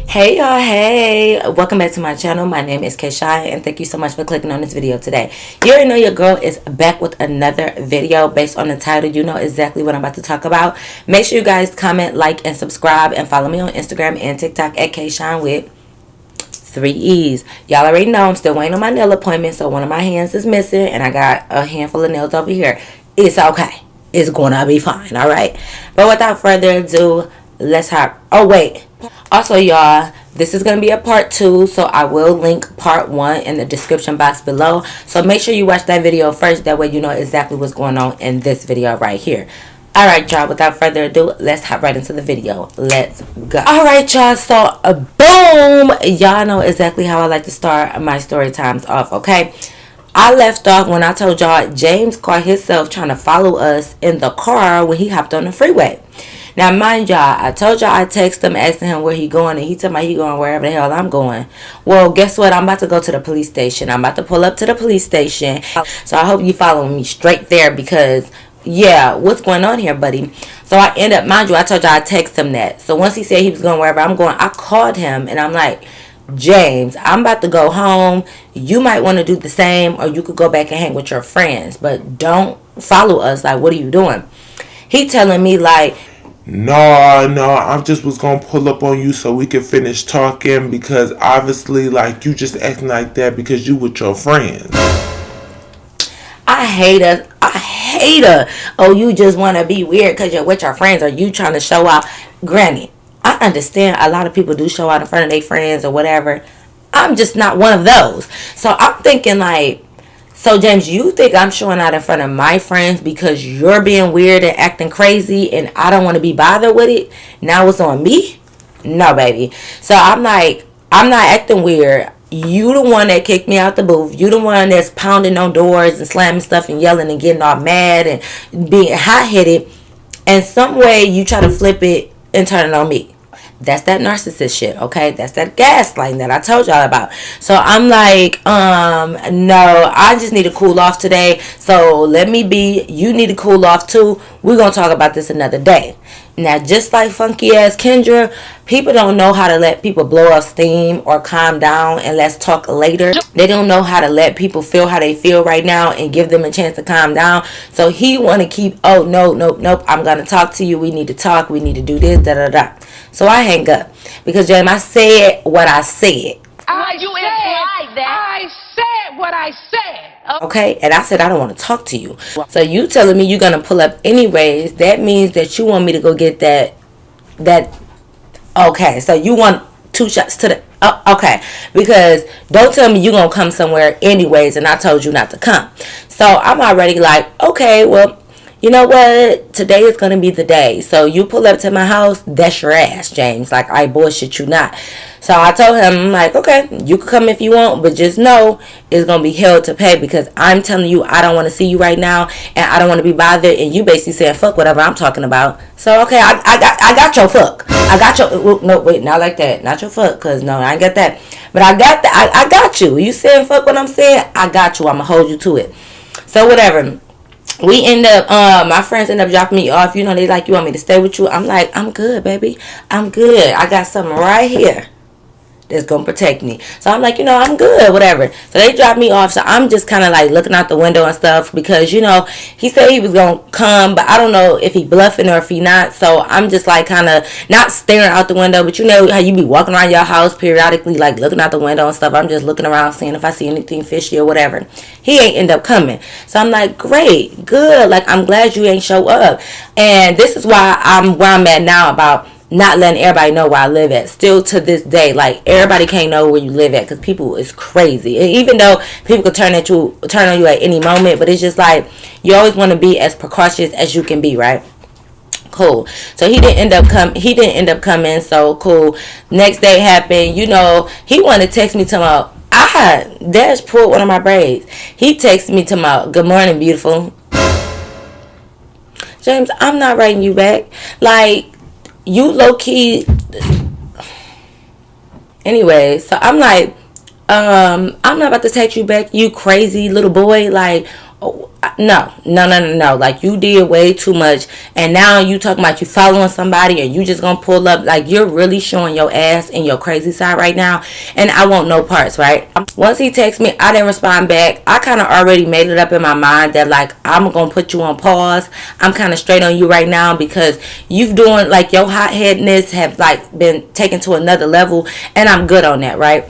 Hey y'all, hey, welcome back to my channel. My name is Keishai and thank you so much for clicking on this video today. You already know your girl is back with another video. Based on the title, you know exactly what I'm about to talk about. Make sure you guys comment, like, and subscribe, and follow me on Instagram and TikTok at Keishai with 3 E's. Y'all already know I'm still waiting on my nail appointment, so one of my hands is missing and I got a handful of nails over here. It's okay. It's gonna be fine, alright? But without further ado, let's hop. Oh wait, also y'all, this is going to be a part 2, so I will link part 1 in the description box below, so make sure you watch that video first, that way you know exactly what's going on in this video right here. Alright y'all, without further ado, let's hop right into the video. Let's go. Alright y'all, so boom, y'all know exactly how I like to start my story times off, okay? I left off when I told y'all James caught himself trying to follow us in the car when he hopped on the freeway. Now, mind y'all, I told y'all I texted him asking him where he going, and he told me he going wherever the hell I'm going. Well, guess what? I'm about to go to the police station. I'm about to pull up to the police station. So I hope you following me straight there because, yeah, what's going on here, buddy? So I end up, mind you, I told y'all I texted him that. So once he said he was going wherever I'm going, I called him, and I'm like, James, I'm about to go home. You might want to do the same, or you could go back and hang with your friends, but don't follow us. Like, what are you doing? He telling me like, No, I just was gonna pull up on you so we could finish talking because obviously, like, you just acting like that because you with your friends. I hate her. I hate her. Oh, you just want to be weird because you're with your friends, or you trying to show out. Granted, I understand a lot of people do show out in front of their friends or whatever. I'm just not one of those. So I'm thinking like, so James, you think I'm showing out in front of my friends because you're being weird and acting crazy and I don't want to be bothered with it? Now it's on me? No, baby. So I'm like, I'm not acting weird. You the one that kicked me out the booth. You the one that's pounding on doors and slamming stuff and yelling and getting all mad and being hot-headed. And some way you try to flip it and turn it on me. That's that narcissist shit, okay? That's that gaslighting that I told y'all about. So I'm like, no, I just need to cool off today. So let me be. You need to cool off too. We're going to talk about this another day. Now, just like funky ass Kendra, people don't know how to let people blow off steam or calm down and let's talk later. They don't know how to let people feel how they feel right now and give them a chance to calm down. So he want to keep, oh, no, nope, I'm going to talk to you. We need to talk. We need to do this, da-da-da. So I hang up because, James, I said what I said. You implied that. I said what I said. Okay, and I said I don't want to talk to you. So you telling me you're gonna pull up anyways? That means that you want me to go get that. Okay, so you want 2 shots to the. Okay, because don't tell me you're gonna come somewhere anyways, and I told you not to come. So I'm already like, okay, well, you know what? Today is going to be the day. So you pull up to my house, that's your ass, James. Like, I bullshit you not. So I told him, I'm like, okay, you can come if you want, but just know it's going to be hell to pay because I'm telling you I don't want to see you right now and I don't want to be bothered. And you basically saying fuck whatever I'm talking about. So, okay, I got your fuck. I got your, no, wait, not like that. Not your fuck, because no, I ain't got that. But I got that. I got you. You saying fuck what I'm saying? I got you. I'm going to hold you to it. So, whatever. We end up, my friends end up dropping me off. You know, they like, you want me to stay with you? I'm like, I'm good, baby. I'm good. I got something right here that's gonna protect me. So I'm like, you know, I'm good, whatever. So they dropped me off. So I'm just kind of like looking out the window and stuff because, you know, he said he was gonna come, but I don't know if he bluffing or if he not. So I'm just like kind of not staring out the window, but you know how you be walking around your house periodically, like looking out the window and stuff. I'm just looking around seeing if I see anything fishy or whatever. He ain't end up coming. So I'm like, great, good. Like, I'm glad you ain't show up. And this is why I'm where I'm at now about not letting everybody know where I live at. Still to this day, like, everybody can't know where you live at because people is crazy. And even though people could turn on you at any moment, but it's just like you always want to be as precautious as you can be, right? Cool. So he didn't end up coming. So cool. Next day happened. You know, he wanted to text me tomorrow. Dash pulled one of my braids. He texted me tomorrow. Good morning, beautiful. James, I'm not writing you back. Like, you low key. Anyway, so I'm like, I'm not about to text you back, you crazy little boy. Like, No. Like, you did way too much, and now you talking about you following somebody, and you just gonna pull up. Like, you're really showing your ass and your crazy side right now, and I want no parts, right? Once he texted me, I didn't respond back. I kind of already made it up in my mind that, like, I'm gonna put you on pause. I'm kind of straight on you right now because you've doing, like, your hot-headedness have, like, been taken to another level, and I'm good on that, right?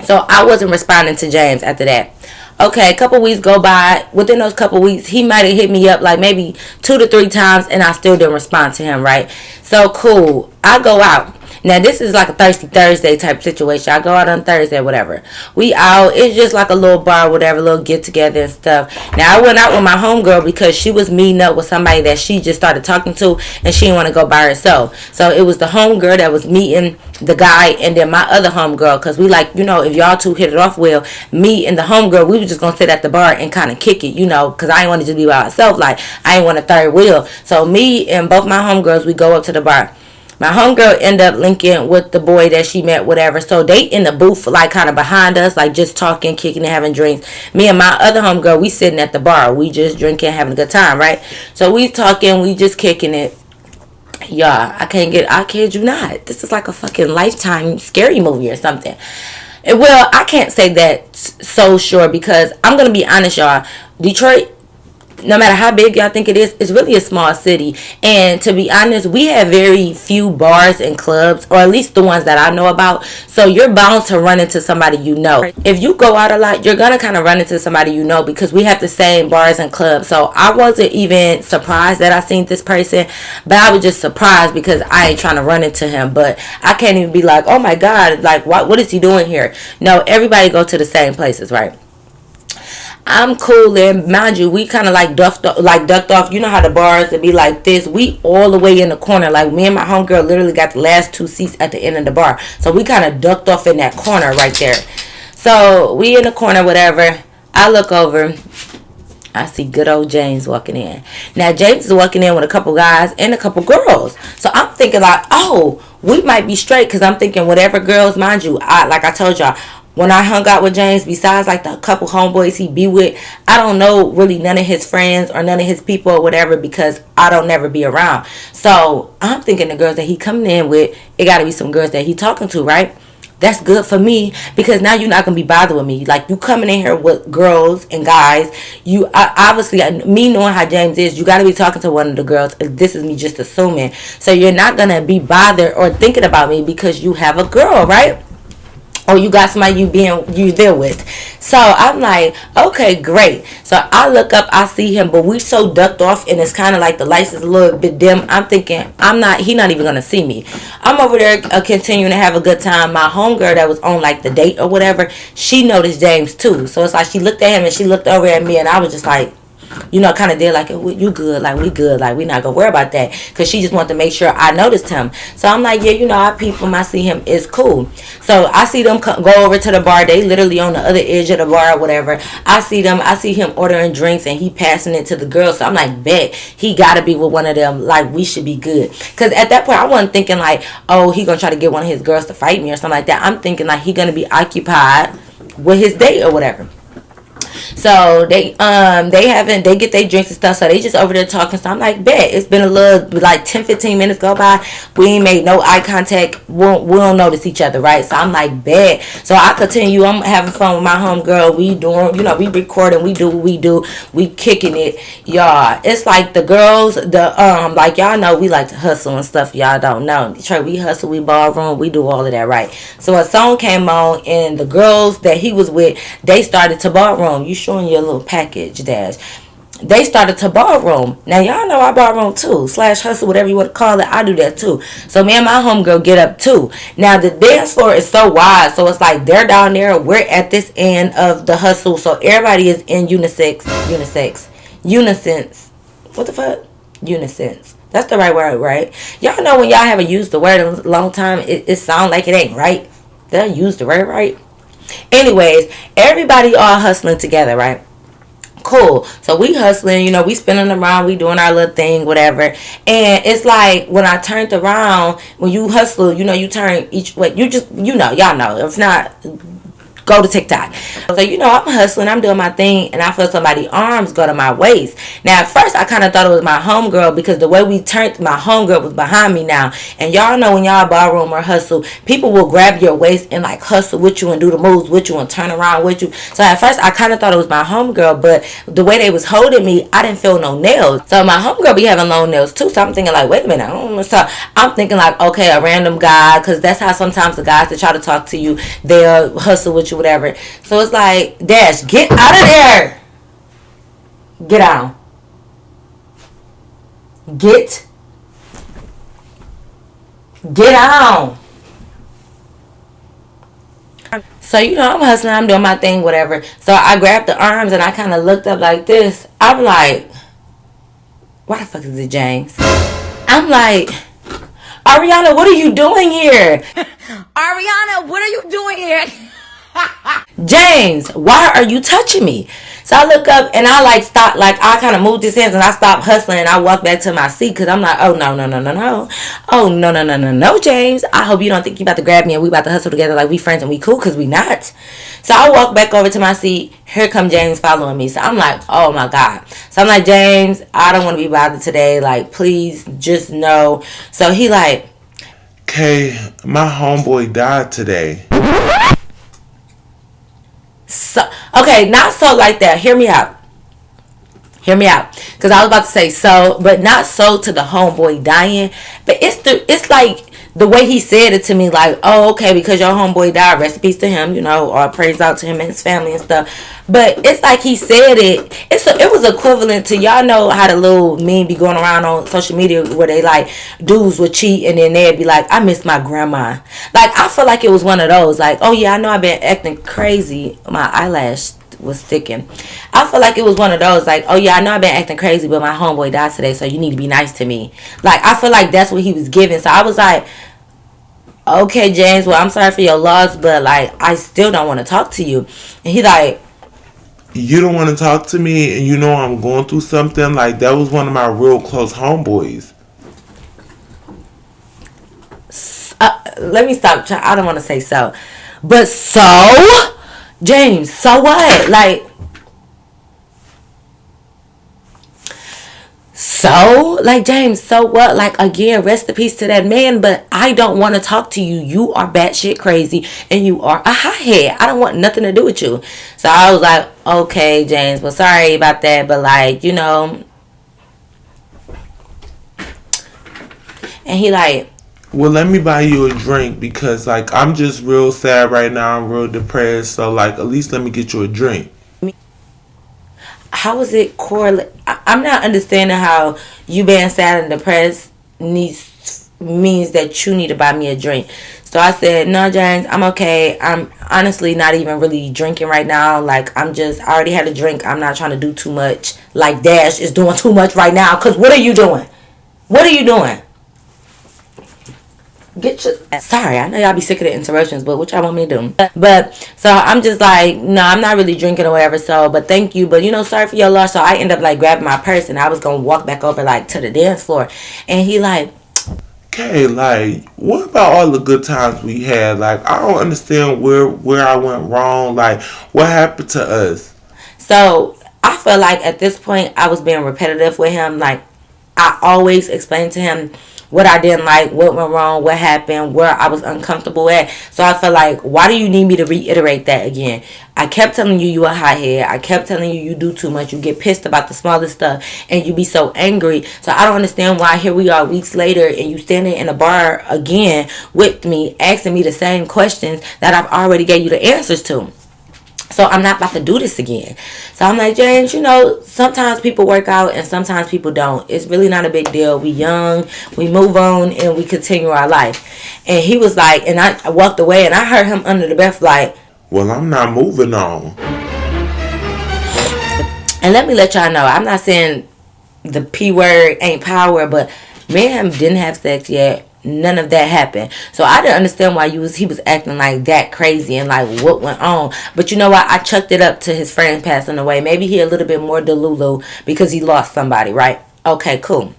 So I wasn't responding to James after that. Okay, a couple weeks go by. Within those couple weeks, he might have hit me up like maybe 2 to 3 times, and I still didn't respond to him, right? So, cool. I go out. Now, this is like a Thirsty Thursday type situation. I go out on Thursday, whatever. We out. It's just like a little bar, whatever, little get together and stuff. Now, I went out with my homegirl because she was meeting up with somebody that she just started talking to, and she didn't want to go by herself. So, it was the homegirl that was meeting the guy, and then my other homegirl, because we like, if y'all two hit it off well, me and the homegirl, we were just going to sit at the bar and kind of kick it, because I didn't want to just be by myself. Like, I didn't want a third wheel. So, me and both my homegirls, we go up to the bar. My homegirl ended up linking with the boy that she met, whatever. So they in the booth, like, kind of behind us, like, just talking, kicking, and having drinks. Me and my other homegirl, we sitting at the bar. We just drinking, having a good time, right? So we talking, we just kicking it. Y'all, I kid you not. This is like a fucking Lifetime scary movie or something. Well, I can't say that so sure because I'm going to be honest, y'all. Detroit, no matter how big y'all think it is, it's really a small city. And to be honest, we have very few bars and clubs, or at least the ones that I know about. So you're bound to run into somebody you know. If you go out a lot, you're going to kind of run into somebody you know because we have the same bars and clubs. So I wasn't even surprised that I seen this person, but I was just surprised because I ain't trying to run into him. But I can't even be like, oh my God, like, what is he doing here? No, everybody go to the same places, right? I'm cool, and mind you, we kind of like ducked off. You know how the bars would be like this. We all the way in the corner. Like, me and my homegirl literally got the last 2 seats at the end of the bar. So we kind of ducked off in that corner right there. So we in the corner, whatever. I look over. I see good old James walking in. Now, James is walking in with a couple guys and a couple girls. So I'm thinking like, oh, we might be straight because I'm thinking whatever girls, mind you, like I told y'all, when I hung out with James, besides like the couple homeboys he be with, I don't know really none of his friends or none of his people or whatever because I don't never be around. So I'm thinking the girls that he coming in with, it got to be some girls that he talking to, right? That's good for me because now you're not going to be bothered with me. Like, you coming in here with girls and guys. You obviously, me knowing how James is, you got to be talking to one of the girls. This is me just assuming. So you're not going to be bothered or thinking about me because you have a girl, right? Or you got somebody you there with. So I'm like, okay, great. So I look up, I see him, but we so ducked off, and it's kind of like the lights is a little bit dim. I'm thinking, he not even gonna see me. I'm over there continuing to have a good time. My homegirl that was on like the date or whatever, she noticed James too. So it's like she looked at him and she looked over at me, and I was just like, kind of did like, you good, like we good, like we not gonna worry about that, because she just wanted to make sure I noticed him. So I'm like, yeah, I peep him, I see him, it's cool. So I see them go over to the bar. They literally on the other edge of the bar or whatever. I see him ordering drinks and he passing it to the girls. So I'm like, bet he gotta be with one of them, like we should be good. Because at that point I wasn't thinking like, oh, he gonna try to get one of his girls to fight me or something like that. I'm thinking like he gonna be occupied with his date or whatever. So they get their drinks and stuff, so they just over there talking. So I'm like, bet. It's been a little like 10-15 minutes go by, we ain't made no eye contact, we don't notice each other, right? So I'm like, bet. So I continue, I'm having fun with my homegirl. We doing, we recording, we do what we do, we kicking it, y'all. It's like the girls, like y'all know we like to hustle and stuff. Y'all don't know, Detroit, we hustle, we ballroom, we do all of that, right? So a song came on, and the girls that he was with, they started to ballroom. You showing your little package, Dash. They started to ballroom. Now y'all know I ballroom too, / hustle, whatever you want to call it. I do that too. So me and my homegirl get up too. Now the dance floor is so wide, so it's like they're down there, we're at this end of the hustle. So everybody is in unison. What the fuck? Unisense. That's the right word, right? Y'all know when y'all haven't used the word in a long time, it sounds like it ain't right. Did I use the word right? Anyways, everybody all hustling together, right? Cool. So we hustling, we spinning around, we doing our little thing, whatever. And it's like when I turned around, when you hustle, you turn each way. You just, y'all know. If not, go to TikTok. So, you know, I'm hustling, I'm doing my thing, and I feel somebody's arms go to my waist. Now, at first, I kind of thought it was my homegirl because the way we turned, my homegirl was behind me now. And y'all know when y'all ballroom or hustle, people will grab your waist and like hustle with you and do the moves with you and turn around with you. So at first, I kind of thought it was my homegirl, but the way they was holding me, I didn't feel no nails. So my homegirl be having long nails too. So I'm thinking like, wait a minute, I don't know. So I'm thinking like, okay, a random guy, because that's how sometimes the guys that try to talk to you, they'll hustle with you, whatever. So it's like, Dash, get out of there. Get out. Get out. So, you know, I'm hustling, I'm doing my thing, whatever. So I grabbed the arms and I kind of looked up like this. I'm like, why the fuck is it James? I'm like, Ariana, what are you doing here? Ariana, what are you doing here? James, why are you touching me? So I look up and I like stop, like I kind of moved his hands and I stopped hustling and I walked back to my seat because I'm like, oh no, oh no, James, I hope you don't think you about to grab me and we about to hustle together like we friends and we cool, because we not. So I walk back over to my seat. Here come James following me. So I'm like, oh my God. So I'm like, James, I don't want to be bothered today, like please just know. So he like, Okay, my homeboy died today. so okay, not so like that. Hear me out. Because I was about to say so, but not so to the homeboy dying. But it's like the way he said it to me, like, oh, okay, because your homeboy died, rest in peace to him, you know, or praise out to him and his family and stuff. But it's like he said it. It was equivalent to, y'all know how the little meme be going around on social media where they like dudes would cheat and then they'd be like, I miss my grandma. Like I feel like it was one of those. Like, oh yeah, I know I've been acting crazy. My eyelash was sticking. I feel like it was one of those, like, oh yeah, I know I've been acting crazy, but my homeboy died today, so you need to be nice to me. Like I feel like that's what he was giving. So I was like, okay, James, well, I'm sorry for your loss, but like I still don't want to talk to you. And he like, You don't want to talk to me and you know I'm going through something? Like that was one of my real close homeboys. let me stop. I don't want to say so, but so James, so what? Like, so like James, so what? Like again, rest in peace to that man, but I don't want to talk to you. You are batshit crazy and you are a hothead. I don't want nothing to do with you. So I was like, okay, James, well, sorry about that, but like, you know. And he like, Well, let me buy you a drink because, like, I'm just real sad right now. I'm real depressed. So, like, at least let me get you a drink. how is it correlate? I'm not understanding how you being sad and depressed means that you need to buy me a drink. So I said, no, James, I'm okay. I'm honestly not even really drinking right now. Like, I already had a drink. I'm not trying to do too much. Like, Dash is doing too much right now. Because what are you doing? What are you doing? Sorry, I know y'all be sick of the interruptions, but what y'all want me to do? But so I'm just like, no, I'm not really drinking or whatever. So, but thank you, but you know, sorry for your loss. So I end up like grabbing my purse and I was gonna walk back over like to the dance floor, and he like, Okay, like, what about all the good times we had? Like, I don't understand where I went wrong. Like, what happened to us? so I feel like at this point I was being repetitive with him. Like, I always explained to him what I didn't like, what went wrong, what happened, where I was uncomfortable at. So I feel like, why do you need me to reiterate that again? I kept telling you a hothead. I kept telling you do too much. You get pissed about the smallest stuff and you be so angry. So I don't understand why here we are weeks later and you standing in a bar again with me asking me the same questions that I've already gave you the answers to. So I'm not about to do this again. So I'm like, James, you know, sometimes people work out and sometimes people don't. It's really not a big deal. We young, we move on, and we continue our life. And he was like, and I walked away and I heard him under the breath like, Well, I'm not moving on. and let me let y'all know, I'm not saying the P word ain't power, but me and him didn't have sex yet. None of that happened. So I didn't understand why he was acting like that crazy and like what went on. But you know what? I chucked it up to his friend passing away. Maybe he a little bit more delulu because he lost somebody, right? Okay, cool.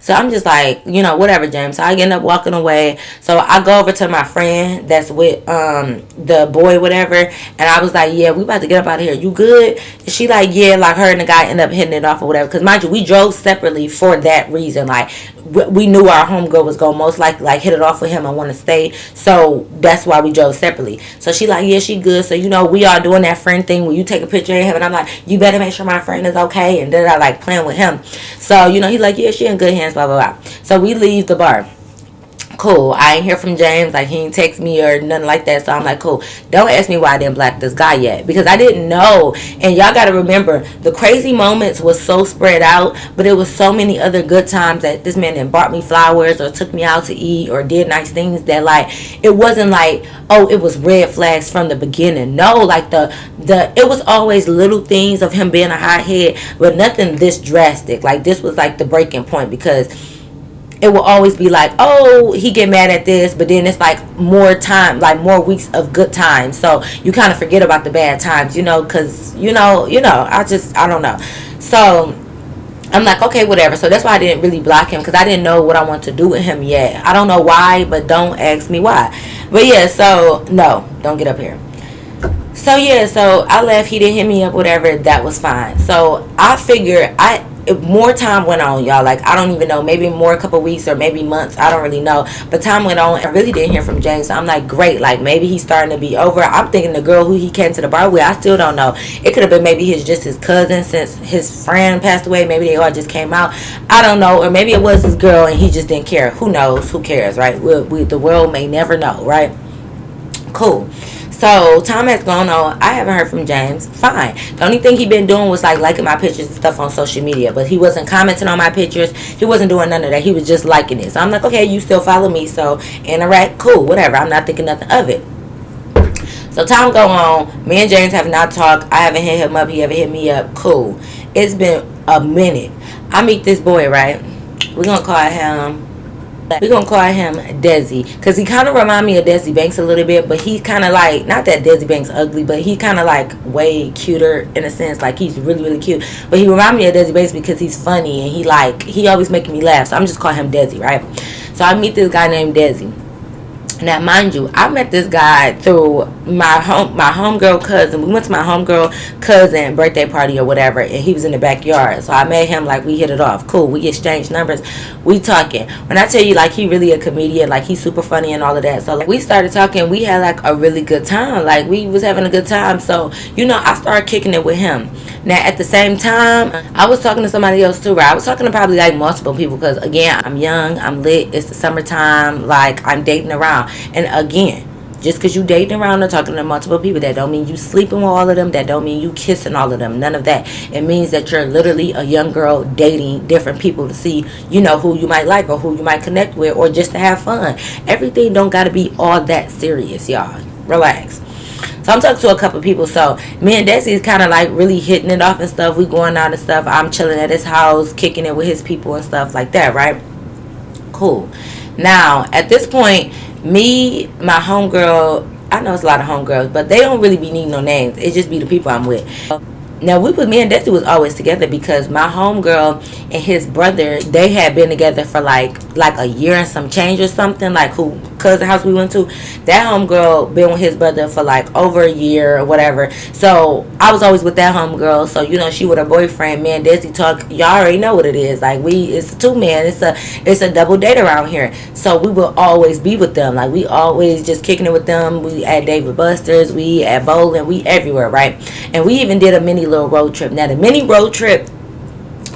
So I'm just like, whatever, James. So I end up walking away. So I go over to my friend that's with the boy, whatever, and I was like, yeah, we about to get up out of here. You good? And she like, yeah, like her and the guy end up hitting it off or whatever. Because mind you, we drove separately for that reason. Like we knew our homegirl was gonna most likely like hit it off with him and want to stay. So that's why we drove separately. So she like, yeah, she good. So we all doing that friend thing where you take a picture of him and I'm like, you better make sure my friend is okay. And then I like playing with him. So he's like, yeah, she in good hands, blah blah blah. So we leave the bar. Cool. I ain't hear from James. Like, he ain't text me or nothing like that. So I'm like, cool. Don't ask me why I didn't block this guy yet. Because I didn't know. And y'all got to remember, the crazy moments was so spread out. But it was so many other good times that this man then bought me flowers or took me out to eat or did nice things that, like, it wasn't like, oh, it was red flags from the beginning. No, like, it was always little things of him being a hothead. But nothing this drastic. Like, this was, like, the breaking point. Because it will always be like, oh, he get mad at this, but then it's like more time, like more weeks of good times. So you kind of forget about the bad times, because I don't know. So I'm like, okay, whatever. So that's why I didn't really block him, because I didn't know what I want to do with him yet. I don't know why, but don't ask me why. But yeah, so no, don't get up here. So yeah, so I left. He didn't hit me up, whatever. That was fine. So I figured more time went on, y'all. Like, I don't even know. Maybe more, a couple weeks or maybe months. I don't really know. But time went on. I really didn't hear from James. So I'm like, great. Like, maybe he's starting to be over. I'm thinking the girl who he came to the bar with, I still don't know. It could have been maybe just his cousin since his friend passed away. Maybe they all just came out. I don't know. Or maybe it was his girl and he just didn't care. Who knows? Who cares, right? The world may never know, right? Cool. So time has gone on. I haven't heard from James. Fine. The only thing he been doing was like liking my pictures and stuff on social media, but he wasn't commenting on my pictures. He wasn't doing none of that. He was just liking it. So I'm like, okay, you still follow me, so interact, cool, whatever. I'm not thinking nothing of it. So time go on. Me and James have not talked. I haven't hit him up. He haven't hit me up. Cool. It's been a minute. I meet this boy, right? We're gonna call him Desi, because he kind of remind me of Desi Banks a little bit, but he's kind of like, not that Desi Banks ugly, but he kind of like way cuter in a sense. Like, he's really really cute, but he remind me of Desi Banks because he's funny and he always making me laugh. So I'm just calling him Desi, right? So I meet this guy named Desi. Now, mind you, I met this guy through my homegirl cousin. We went to my homegirl cousin birthday party or whatever, and he was in the backyard. So I met him, like, we hit it off. Cool, we exchanged numbers. We talking. When I tell you, like, he really a comedian, like, he's super funny and all of that. So, like, we started talking. We had, like, a really good time. Like, we was having a good time. So, I started kicking it with him. Now, at the same time, I was talking to somebody else, too, right? I was talking to probably, like, multiple people because, again, I'm young, I'm lit, it's the summertime, like, I'm dating around. And again, just because you dating around or talking to multiple people, that don't mean you sleeping with all of them. That don't mean you kissing all of them. None of that. It means that you're literally a young girl dating different people to see, who you might like or who you might connect with, or just to have fun. Everything don't got to be all that serious, y'all. Relax. So I'm talking to a couple people. So me and Desi is kind of like really hitting it off and stuff. We going out and stuff. I'm chilling at his house, kicking it with his people and stuff like that, right? Cool. Now, at this point, me, my homegirl, I know it's a lot of homegirls, but they don't really be needing no names. It just be the people I'm with. Now, me and Desi was always together because my homegirl and his brother, they had been together for like a year and some change or something. Like, who cousin house we went to, that homegirl been with his brother for like over a year or whatever. So I was always with that homegirl. So she with her boyfriend. Me and Desi talk. Y'all already know what it is. Like, it's a 2-man. It's a double date around here. So we will always be with them. Like, we always just kicking it with them. We at David Buster's. We at bowling. We everywhere, right? And we even did a mini little road trip. Now, the mini road trip,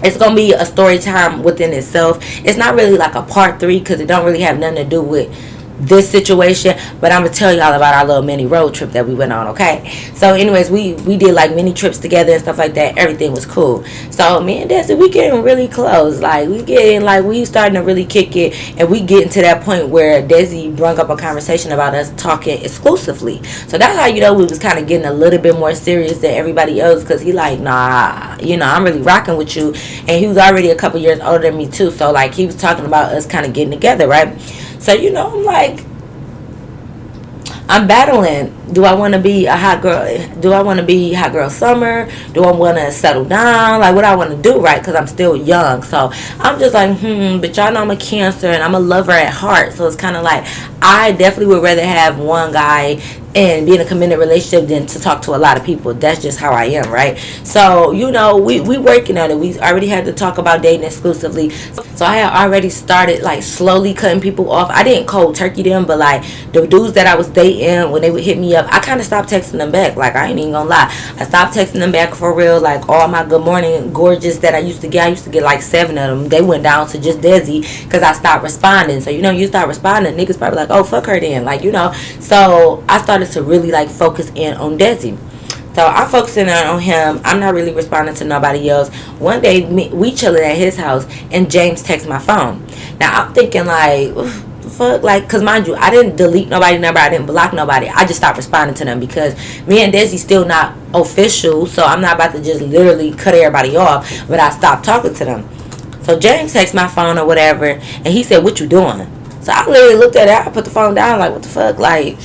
it's gonna be a story time within itself. It's not really like a part 3 because it don't really have nothing to do with this situation, but I'm gonna tell y'all about our little mini road trip that we went on. Okay, so anyways, we did like mini trips together and stuff like that. Everything was cool. So me and Desi, we getting really close. Like, we starting to really kick it, and we getting to that point where Desi brought up a conversation about us talking exclusively. So that's how we was kind of getting a little bit more serious than everybody else, because he like, nah, I'm really rocking with you, and he was already a couple years older than me too. So like, he was talking about us kind of getting together, right? So I'm like, I'm battling do I want to be a hot girl? Do I want to be hot girl summer? Do I want to settle down? Like, what I want to do, right? Because I'm still young. So I'm just like, but y'all know I'm a Cancer and I'm a lover at heart. So it's kind of like, I definitely would rather have one guy and be in a committed relationship than to talk to a lot of people. That's just how I am, right? So, you know, we working on it. We already had to talk about dating exclusively. So I had already started like slowly cutting people off. I didn't cold turkey them, but like the dudes that I was dating, when they would hit me up, I kind of stopped texting them back. Like, I ain't even gonna lie, I stopped texting them back for real. Like, all my good morning gorgeous that I used to get like 7 of them. They went down to just Desi because I stopped responding. So, you know, you start responding, niggas probably like, oh, fuck her then, like, you know. So I started to really like focus in on Desi. So I'm focusing on him. I'm not really responding to nobody else. One day we chilling at his house and James texts my phone. Now I'm thinking like, fuck, like, because mind you, I didn't delete nobody's number, I didn't block nobody, I just stopped responding to them because me and Desi still not official, so I'm not about to just literally cut everybody off, but I stopped talking to them. So James texts my phone or whatever, and he said, what you doing? So I literally looked at it, I put the phone down like, what the fuck, like,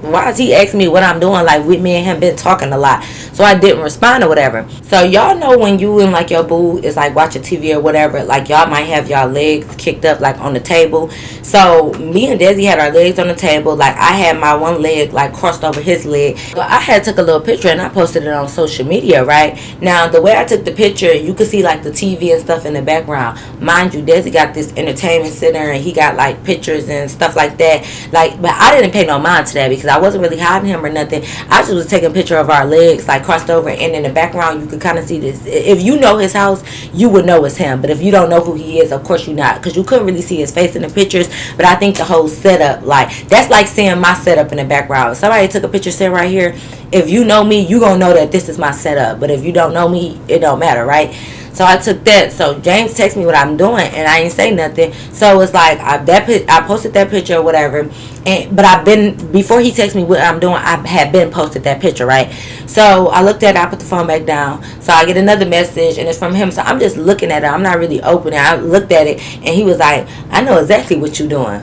why is he asking me what I'm doing? Like, we, me and him been talking a lot. So I didn't respond or whatever. So y'all know when you and like your boo is like watching TV or whatever, like y'all might have y'all legs kicked up like on the table. So me and Desi had our legs on the table. Like, I had my one leg like crossed over his leg. So I had took a little picture and I posted it on social media, right? Now the way I took the picture, you could see like the TV and stuff in the background. Mind you, Desi got this entertainment center and he got like pictures and stuff like that. Like, but I didn't pay no mind to that because I wasn't really hiding him or nothing. I just was taking a picture of our legs like crossed over, and in the background you could kind of see this. If you know his house, you would know it's him, but if you don't know who he is, of course you not, because you couldn't really see his face in the pictures. But I think the whole setup, like, that's like seeing my setup in the background. If somebody took a picture sitting right here, if you know me, you gonna know that this is my setup, but if you don't know me, it don't matter, right? So I took that. So James texted me what I'm doing, and I ain't say nothing. So it's like I posted that picture or whatever. But I've been, before he texted me what I'm doing, I had been posted that picture, right? So I looked at it, I put the phone back down. So I get another message, and it's from him. So I'm just looking at it. I'm not really opening. I looked at it, and he was like, I know exactly what you're doing.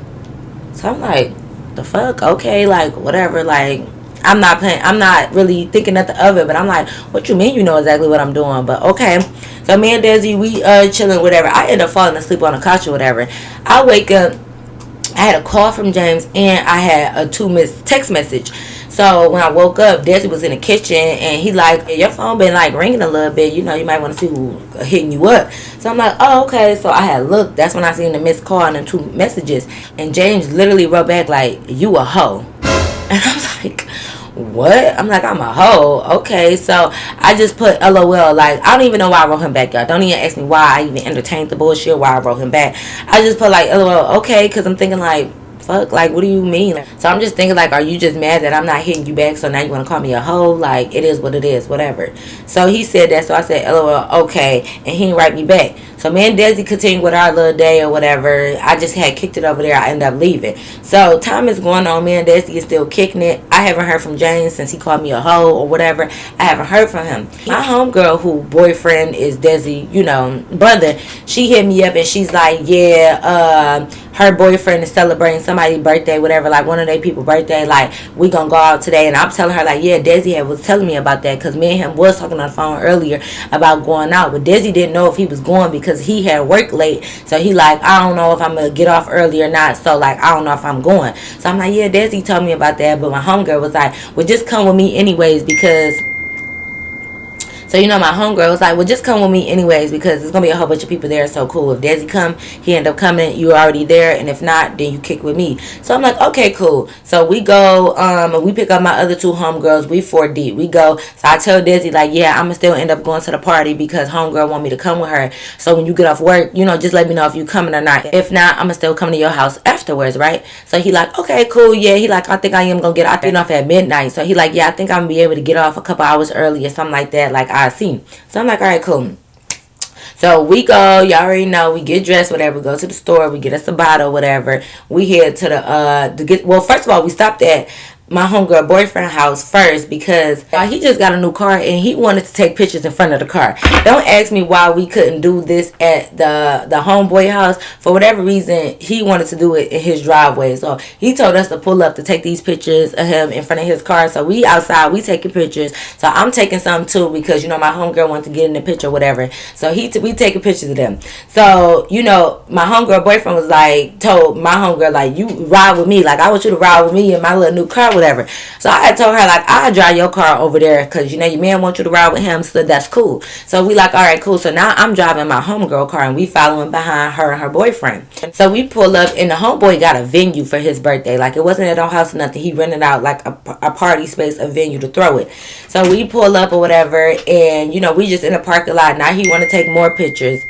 So I'm like, the fuck? Okay, like, whatever, like, I'm not really thinking nothing of it, but I'm like, what you mean you know exactly what I'm doing? But okay. So me and Desi, we chilling, whatever. I end up falling asleep on the couch or whatever. I wake up, I had a call from James and I had a 2-minute text message. So when I woke up, Desi was in the kitchen and he like, your phone been like ringing a little bit, you know, you might want to see who hitting you up. So I'm like, oh, okay. So I had looked. That's when I seen the missed call and the 2 messages, and James literally wrote back like, you a hoe. And I was like, what? I'm like, I'm a hoe. Okay. So I just put LOL. Like, I don't even know why I wrote him back, y'all. Don't even ask me why I even entertained the bullshit, why I wrote him back. I just put like LOL. Okay. Because I'm thinking like, fuck, like, what do you mean? So I'm just thinking like, are you just mad that I'm not hitting you back, so now you want to call me a hoe? Like, it is what it is, whatever. So he said that, so I said LOL, okay, and he didn't write me back. So me and Desi continued with our little day or whatever. I just had kicked it over there. I ended up leaving. So time is going on. Me and Desi is still kicking it. I haven't heard from James since he called me a hoe or whatever. I haven't heard from him. My homegirl, who boyfriend is Desi, you know, brother, she hit me up and she's like, yeah, her boyfriend is celebrating somebody's birthday, whatever, like one of their people's birthday, like, we gonna go out today. And I'm telling her like, yeah, Desi was telling me about that, because me and him was talking on the phone earlier about going out, but Desi didn't know if he was going because he had work late. So he like, I don't know if I'm gonna get off early or not, so like, I don't know if I'm going. So I'm like, yeah, Desi told me about that. But my homegirl was like, well, just come with me anyways, because, so, you know, my homegirl was like, well, just come with me anyways, because there's going to be a whole bunch of people there. So cool. If Desi come, he end up coming, you're already there. And if not, then you kick with me. So I'm like, okay, cool. So we go, we pick up my other 2 homegirls. We 4 deep. We go. So I tell Desi, like, yeah, I'm going to still end up going to the party because homegirl want me to come with her. So when you get off work, you know, just let me know if you coming or not. If not, I'm going to still come to your house afterwards, right? So he like, okay, cool. Yeah, he like, I think I am going to get off at midnight. So he like, yeah, I think I'm going to be able to get off a couple hours early or something like that. Like, I see. So I'm like, all right, cool. So we go, y'all already know, we get dressed, whatever, go to the store, we get us a bottle, whatever. We head to the well, first of all, we stopped at my homegirl boyfriend house first because he just got a new car and he wanted to take pictures in front of the car. Don't ask me why we couldn't do this at the homeboy house. For whatever reason, he wanted to do it in his driveway. So he told us to pull up to take these pictures of him in front of his car. So we outside, we taking pictures. So I'm taking some too because, you know, my homegirl wanted to get in the picture or whatever. So we taking pictures of them. So, you know, my homegirl boyfriend was like, told my homegirl, like, you ride with me. Like, I want you to ride with me in my little new car, whatever. So I had told her, like, I'll drive your car over there because, you know, your man wants you to ride with him. So that's cool. So we like, all right, cool. So now I'm driving my homegirl car and we following behind her and her boyfriend. So we pull up and the homeboy got a venue for his birthday. Like, it wasn't at our house or nothing. He rented out like a party space, a venue to throw it. So we pull up or whatever and, you know, we just in the parking lot. Now he want to take more pictures.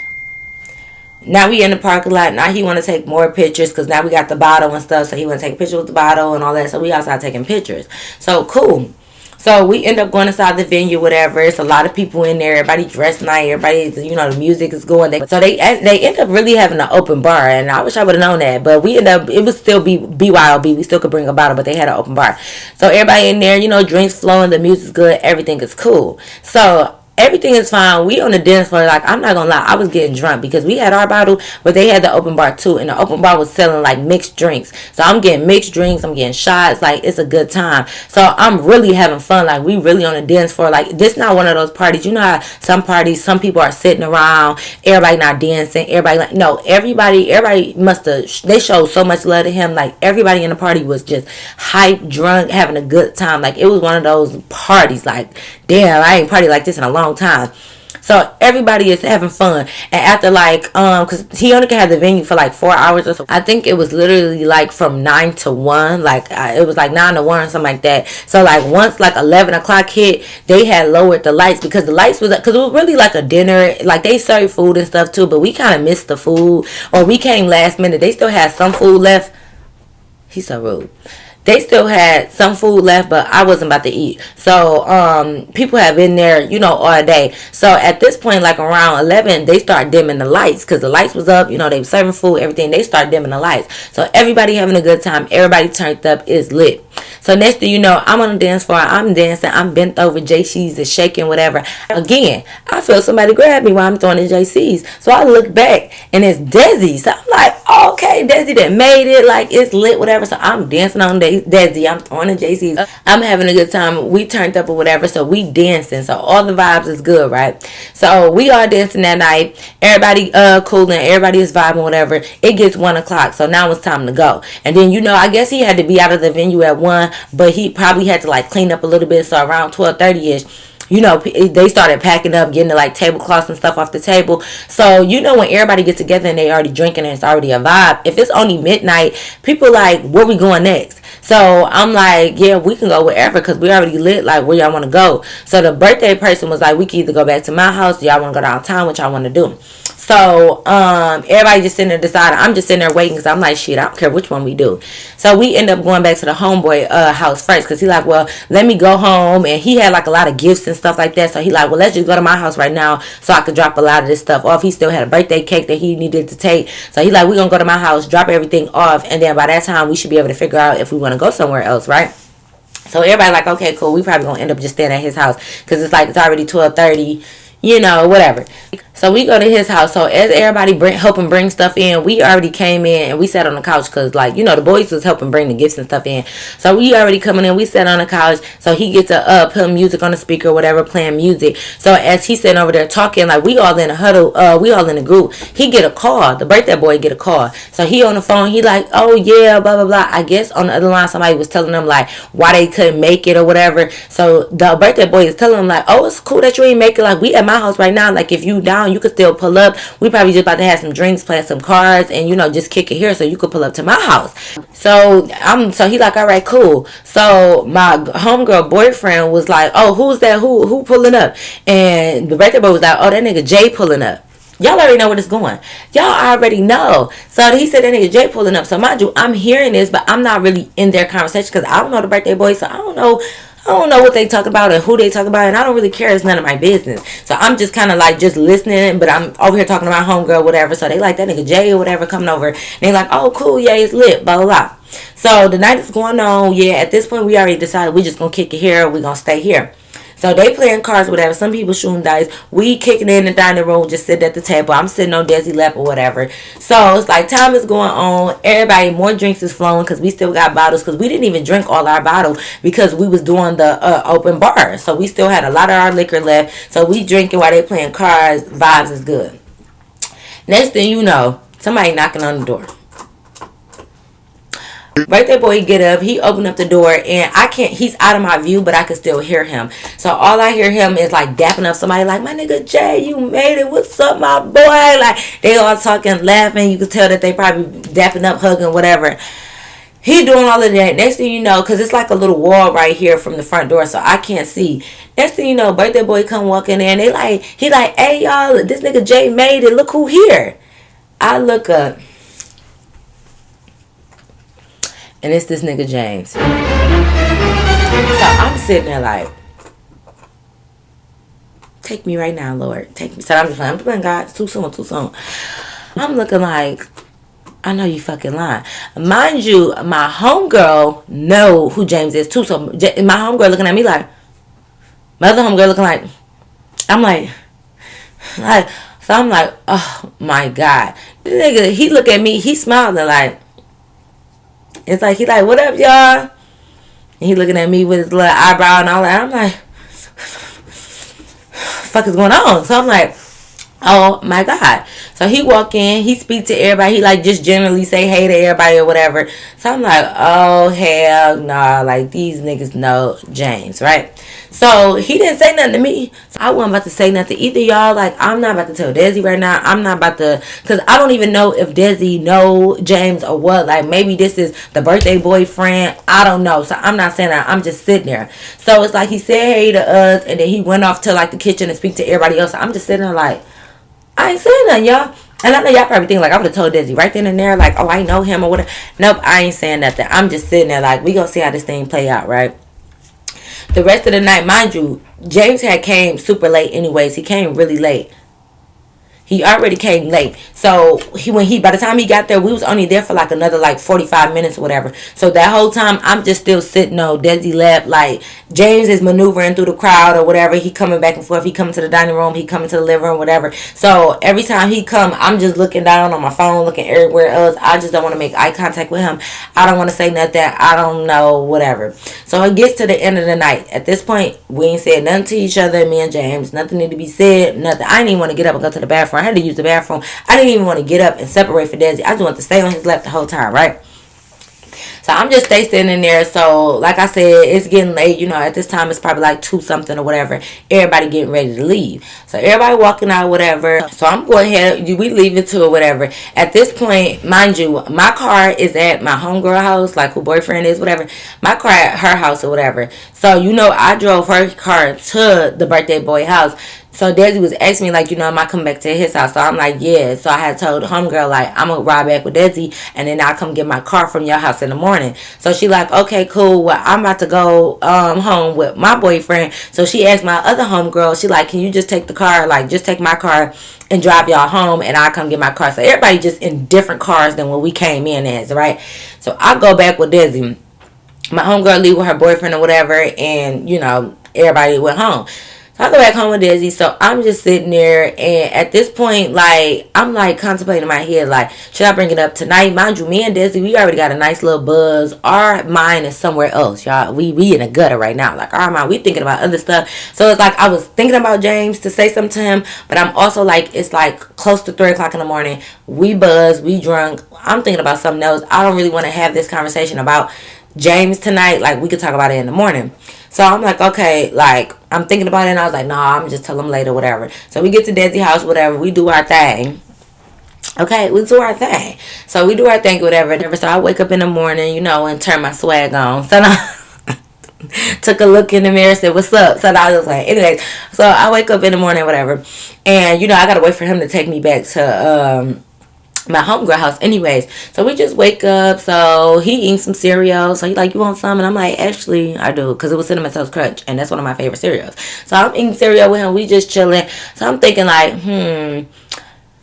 Now we in the parking lot. Now he want to take more pictures because now we got the bottle and stuff. So he want to take a picture with the bottle and all that. So we outside taking pictures. So cool. So we end up going inside the venue, whatever. It's a lot of people in there. Everybody dressed nice. Everybody, you know, the music is going. So they end up really having an open bar. And I wish I would have known that. But we end up, it would still be BYOB. We still could bring a bottle, but they had an open bar. So everybody in there, you know, drinks flowing. The music's good. Everything is cool. So everything is fine. We on the dance floor. Like, I'm not gonna lie, I was getting drunk because we had our bottle, but they had the open bar too, and the open bar was selling like mixed drinks. So I'm getting mixed drinks, I'm getting shots. Like, it's a good time. So I'm really having fun. Like, we really on the dance floor. Like, this not one of those parties. You know how some parties, some people are sitting around, everybody not dancing, everybody like, no, everybody must have, they showed so much love to him. Like, everybody in the party was just hyped, drunk, having a good time. Like, it was one of those parties. Like, damn, I ain't party like this in a long time. So everybody is having fun. And after like because he only can have the venue for like 4 hours or so. I think it was literally like from 9 to 1. Like it was like 9 to 1 or something like that. So like once like 11 o'clock hit, they had lowered the lights because the lights was, because it was really like a dinner. Like, they served food and stuff too, but we kind of missed the food, or we came last minute. They still had some food left. He's so rude. They still had some food left, but I wasn't about to eat. So, people have been there, you know, all day. So, at this point, like around 11, they start dimming the lights because the lights was up. You know, they were serving food, everything. They start dimming the lights. So, everybody having a good time. Everybody turned up. Is lit. So, next thing you know, I'm on the dance floor. I'm dancing. I'm bent over. JC's is shaking, whatever. Again, I feel somebody grab me while I'm throwing the JC's. So, I look back, and it's Desi. So, I'm like, oh, okay, Desi that made it. Like, it's lit, whatever. So, I'm dancing on Desi. I'm throwing the JC's. I'm having a good time. We turned up or whatever. So, we dancing. So, all the vibes is good, right? So, we are dancing that night. Everybody cooling. Everybody is vibing, whatever. It gets 1 o'clock. So, now it's time to go. And then, you know, I guess he had to be out of the venue at 1. But he probably had to, like, clean up a little bit. So, around 12:30ish. You know, they started packing up, getting the, like, tablecloths and stuff off the table. So, you know, when everybody gets together and they already drinking and it's already a vibe, if it's only midnight, people like, where we going next? So, I'm like, yeah, we can go wherever because we already lit. Like, where y'all want to go? So, the birthday person was like, we can either go back to my house. Y'all want to go downtown? What y'all want to do? So, everybody just sitting there deciding. I'm just sitting there waiting because I'm like, shit, I don't care which one we do. So, we end up going back to the homeboy house first because he like, well, let me go home. And he had like a lot of gifts and stuff like that. So, he like, well, let's just go to my house right now so I could drop a lot of this stuff off. He still had a birthday cake that he needed to take. So, he like, we're going to go to my house, drop everything off. And then by that time, we should be able to figure out if we want to go somewhere else, right? So, everybody like, okay, cool. We probably going to end up just staying at his house because it's like, it's already 12:30. You know, whatever. So we go to his house. So as everybody helping bring stuff in, we already came in and we sat on the couch because, like, you know, the boys was helping bring the gifts and stuff in. So we already coming in. We sat on the couch. So he gets to put music on the speaker or whatever, playing music. So as he's sitting over there talking, like, we all in a huddle, we all in a group. He get a call. The birthday boy get a call. So he on the phone. He like, oh yeah, blah blah blah. I guess on the other line somebody was telling them like why they couldn't make it or whatever. So the birthday boy is telling them like, oh, it's cool that you ain't make it. Like, we at my house right now. Like, if you down, you could still pull up. We probably just about to have some drinks, play some cards, and, you know, just kick it here so you could pull up to my house. So he like, all right, cool. So my homegirl boyfriend was like, oh, who's that? Who pulling up? And the birthday boy was like, oh, that nigga Jay pulling up. Y'all already know where this going. Y'all already know. So he said that nigga Jay pulling up. So mind you, I'm hearing this, but I'm not really in their conversation because I don't know the birthday boy. So I don't know what they talk about and who they talk about, and I don't really care. It's none of my business. So I'm just kind of like just listening, but I'm over here talking to my homegirl, whatever. So they like that nigga Jay or whatever coming over. And they like, oh, cool, yeah, it's lit, blah, blah, blah. So the night is going on. Yeah, at this point we already decided we just gonna kick it here. We gonna stay here. So they playing cards, whatever. Some people shooting dice. We kicking it in the dining room, just sitting at the table. I'm sitting on Desi lap or whatever. So it's like time is going on. Everybody, more drinks is flowing because we still got bottles because we didn't even drink all our bottle because we was doing the open bar. So we still had a lot of our liquor left. So we drinking while they playing cards. Vibes is good. Next thing you know, somebody knocking on the door. Birthday boy get up, he opened up the door, and I can't, he's out of my view, but I can still hear him. So all I hear him is like dapping up somebody like, my nigga Jay, you made it, what's up my boy? Like they all talking, laughing. You could tell that they probably dapping up, hugging, whatever. He doing all of that. Next thing you know, because it's like a little wall right here from the front door, so I can't see. Next thing you know, birthday boy come walking in, he like, hey y'all, this nigga Jay made it, look who here. I look up, and it's this nigga James. So I'm sitting there like, take me right now, Lord. Take me. So I'm playing God. Too soon. I'm looking like, I know you fucking lying. Mind you, my homegirl know who James is too. So my homegirl looking at me like, my other homegirl looking like, I'm like, so I'm like, oh my God. This nigga, he look at me, he smiling like, it's like, he like, what up, y'all? And he looking at me with his little eyebrow and all that. I'm like, fuck is going on? So I'm like, oh my God. So he walk in, he speak to everybody. He like just generally say hey to everybody or whatever. So I'm like, oh hell nah. Like these niggas know James, right? So he didn't say nothing to me. So I wasn't about to say nothing either, y'all. Like I'm not about to tell Desi right now. I'm not about to, because I don't even know if Desi know James or what. Like maybe this is the birthday boyfriend. I don't know. So I'm not saying that. I'm just sitting there. So it's like he said hey to us, and then he went off to like the kitchen and speak to everybody else. So I'm just sitting there like, I ain't saying nothing, y'all. And I know y'all probably think like I would have told Desi right then and there, like, oh, I know him or whatever. Nope, I ain't saying nothing. I'm just sitting there like, we gonna see how this thing play out, right? The rest of the night, mind you, James had came super late anyways. He came really late. He already came late. So by the time he got there, we was only there for like another like 45 minutes or whatever. So that whole time I'm just still sitting on Desi lap. Like James is maneuvering through the crowd or whatever. He coming back and forth. He coming to the dining room. He coming to the living room, whatever. So every time he come, I'm just looking down on my phone, looking everywhere else. I just don't want to make eye contact with him. I don't want to say nothing. I don't know, whatever. So it gets to the end of the night. At this point, we ain't said nothing to each other, me and James. Nothing need to be said. Nothing. I didn't even want to get up and go to the bathroom. I had to use the bathroom. I didn't even want to get up and separate for Desi. I just wanted to stay on his lap the whole time, right? So I'm just sitting in there. So like I said, it's getting late. You know, at this time it's probably like 2 something or whatever. Everybody getting ready to leave. So everybody walking out, whatever. So I'm going ahead. We leaving too or whatever. At this point, mind you, my car is at my homegirl house, like who boyfriend is, whatever. My car at her house or whatever. So you know, I drove her car to the birthday boy house. So Desi was asking me, like, you know, am I coming back to his house? So I'm like, yeah. So I had told homegirl, like, I'm going to ride back with Desi, and then I'll come get my car from your house in the morning. So she like, okay, cool. Well, I'm about to go home with my boyfriend. So she asked my other homegirl, she like, can you just take the car? Like, just take my car and drive y'all home, and I'll come get my car. So everybody just in different cars than what we came in as, right? So I go back with Desi. My homegirl leave with her boyfriend or whatever, and, you know, everybody went home. I go back home with Desi, so I'm just sitting there, and at this point, like, I'm like contemplating in my head, like, should I bring it up tonight? Mind you, me and Desi, we already got a nice little buzz. Our mind is somewhere else, y'all. We in a gutter right now. Like, our mind, we thinking about other stuff. So it's like I was thinking about James to say something to him, but I'm also like, it's like close to 3 o'clock in the morning. We buzzed, we drunk. I'm thinking about something else. I don't really want to have this conversation about James tonight. Like, we could talk about it in the morning. So I'm like, okay, like, I'm thinking about it, and I was like, nah, I'm just tell him later, whatever. So we get to Desi's house, whatever. We do our thing. Okay, we do our thing. So we do our thing, whatever. So I wake up in the morning, you know, and turn my swag on. So I took a look in the mirror, said, what's up? So I was like, anyways. So I wake up in the morning, whatever. And, you know, I got to wait for him to take me back to my homegirl house anyways. So we just wake up. So he eating some cereal. So he like, you want some? And I'm like, actually I do, because it was Cinnamon Toast Crunch, and that's one of my favorite cereals. So I'm eating cereal with him. We just chilling. So I'm thinking like,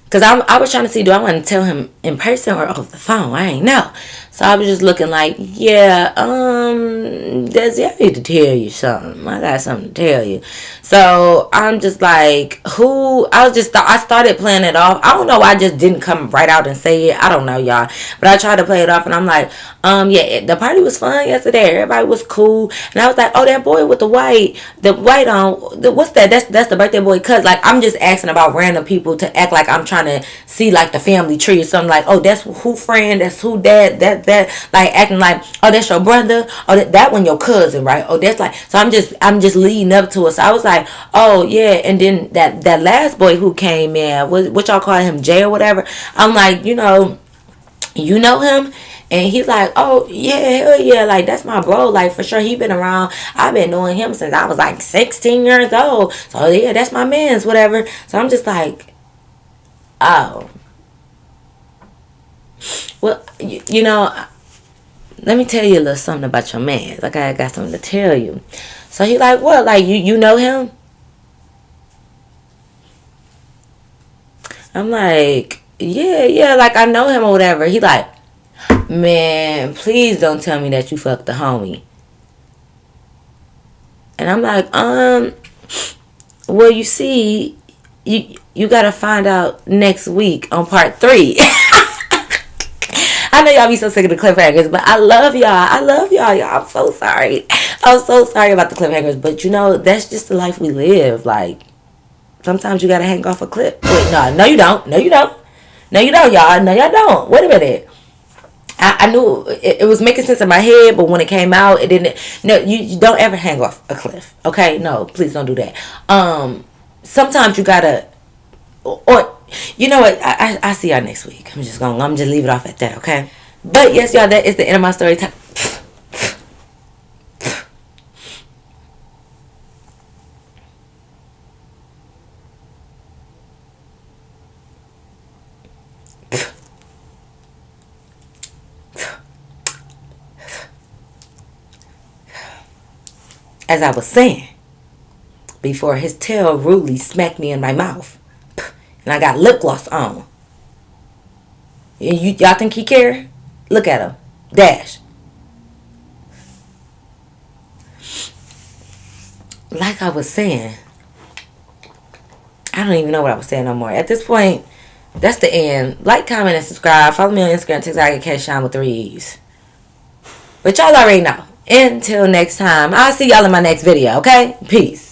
because I was trying to see, do I want to tell him in person or over the phone. I ain't know. So I was just looking like, yeah, Desi, I need to tell you something. I got something to tell you. So I'm just like, I started playing it off. I don't know why I just didn't come right out and say it. I don't know, y'all. But I tried to play it off, and I'm like, yeah, the party was fun yesterday. Everybody was cool. And I was like, oh, that boy with the white on, what's that? That's the birthday boy. Cause like, I'm just asking about random people to act like I'm trying to see like the family tree or something. Like, oh, that's who friend, that's who dad, that like acting like, oh, that's your brother, oh, that one your cousin, right? Oh, that's like, so I'm just leading up to it. So I was like, oh yeah. And then that last boy who came in, what y'all call him, Jay or whatever, I'm like, you know him? And he's like, oh yeah, hell yeah, like that's my bro, like for sure. He been around, I've been knowing him since I was like 16 years old, so yeah, that's my man's, whatever. So I'm just like, oh, well, you know, let me tell you a little something about your man. Like, I got something to tell you. So he like, what? Like, you know him? I'm like, yeah, like I know him or whatever. He like, man, please don't tell me that you fucked the homie. And I'm like, well, you see, you gotta find out next week on part 3. I know y'all be so sick of the cliffhangers, but I love y'all. Y'all, I'm so sorry. I'm so sorry about the cliffhangers, but you know, that's just the life we live. Like, sometimes you gotta hang off a cliff. Wait, no, you don't. No, you don't, y'all. No, y'all don't. Wait a minute. I knew it was making sense in my head, but when it came out, it didn't. No, you don't ever hang off a cliff. Okay? No, please don't do that. Sometimes you gotta, or you know what? I see y'all next week. I'm just leave it off at that. Okay? But yes, y'all, that is the end of my story time. As I was saying, before his tail rudely smacked me in my mouth, and I got lip gloss on. Y'all think he care? Look at him. Dash. Like I was saying, I don't even know what I was saying no more. At this point, that's the end. Like, comment, and subscribe. Follow me on Instagram, TikTok, and Shine with 3 E's. But y'all already know. Until next time, I'll see y'all in my next video, okay? Peace.